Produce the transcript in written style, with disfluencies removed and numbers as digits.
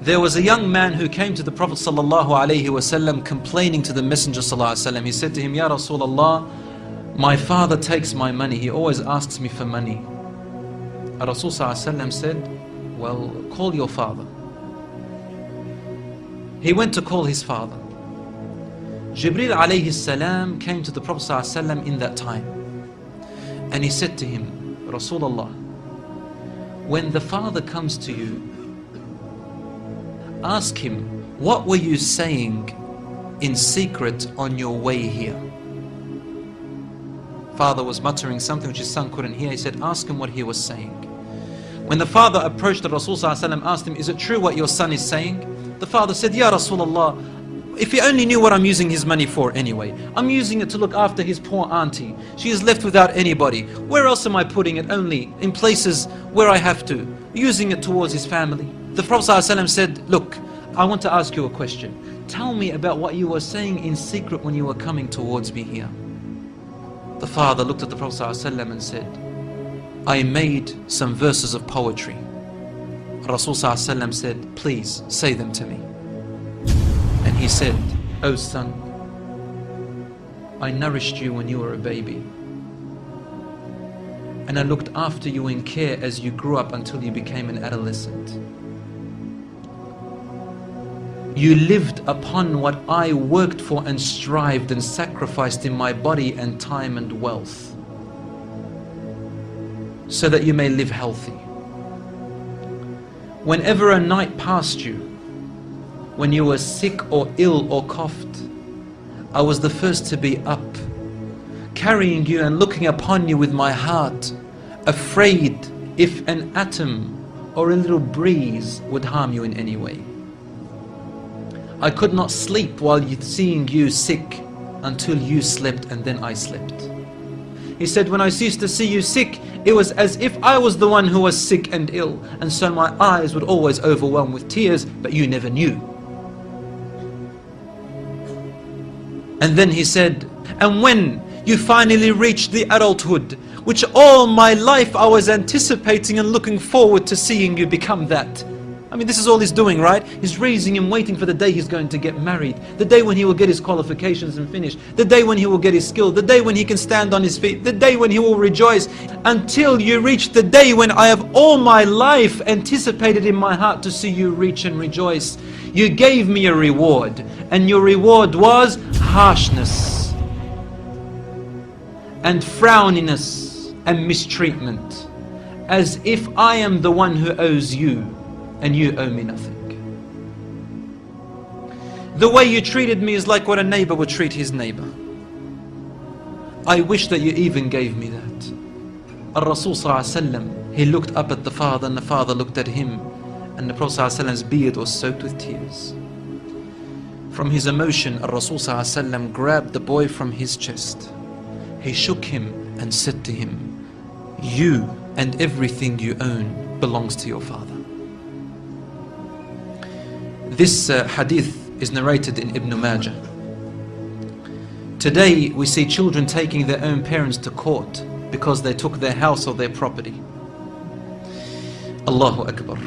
There was a young man who came to the Prophet ﷺ complaining to the Messenger ﷺ. He said to him, Ya Rasulullah, my father takes my money. He always asks me for money. Rasul ﷺ said, well, call your father. He went to call his father. Jibreel alayhi salam came to the Prophet ﷺ in that time. And he said to him, Rasulullah, when the father comes to you, ask him, what were you saying in secret on your way here? Father was muttering something which his son couldn't hear. He said, ask him what he was saying. When the father approached the Rasul ﷺ, asked him, is it true what your son is saying? The father said, Ya Rasulullah, if he only knew what I'm using his money for anyway. I'm using it to look after his poor auntie. She is left without anybody. Where else am I putting it? Only in places where I have to. Using it towards his family. The Prophet ﷺ said, look, I want to ask you a question. Tell me about what you were saying in secret when you were coming towards me here. The father looked at the Prophet ﷺ and said, I made some verses of poetry. Rasul ﷺ said, please say them to me. And he said, oh son, I nourished you when you were a baby. And I looked after you in care as you grew up until you became an adolescent. You lived upon what I worked for and strived and sacrificed in my body and time and wealth, so that you may live healthy. Whenever a night passed you, when you were sick or ill or coughed, I was the first to be up, carrying you and looking upon you with my heart, afraid if an atom or a little breeze would harm you in any way. I could not sleep while seeing you sick until you slept, and then I slept. He said, when I used to see you sick, it was as if I was the one who was sick and ill, and so my eyes would always overwhelm with tears, but you never knew. And then he said, and when you finally reached the adulthood, which all my life I was anticipating and looking forward to seeing you become that. I mean, this is all he's doing, right? He's raising him, waiting for the day he's going to get married, the day when he will get his qualifications and finish, the day when he will get his skill, the day when he can stand on his feet, the day when he will rejoice, until you reach the day when I have all my life anticipated in my heart to see you reach and rejoice. You gave me a reward, and your reward was harshness and frowniness and mistreatment, as if I am the one who owes you and you owe me nothing. The way you treated me is like what a neighbor would treat his neighbor. I wish that you even gave me that. Al-Rasul ﷺ, he looked up at the father, and the father looked at him, and the Prophet ﷺ's beard was soaked with tears. From his emotion, Al-Rasul ﷺ grabbed the boy from his chest. He shook him and said to him, you and everything you own belongs to your father. This hadith is narrated in Ibn Majah. Today we see children taking their own parents to court because they took their house or their property. Allahu Akbar.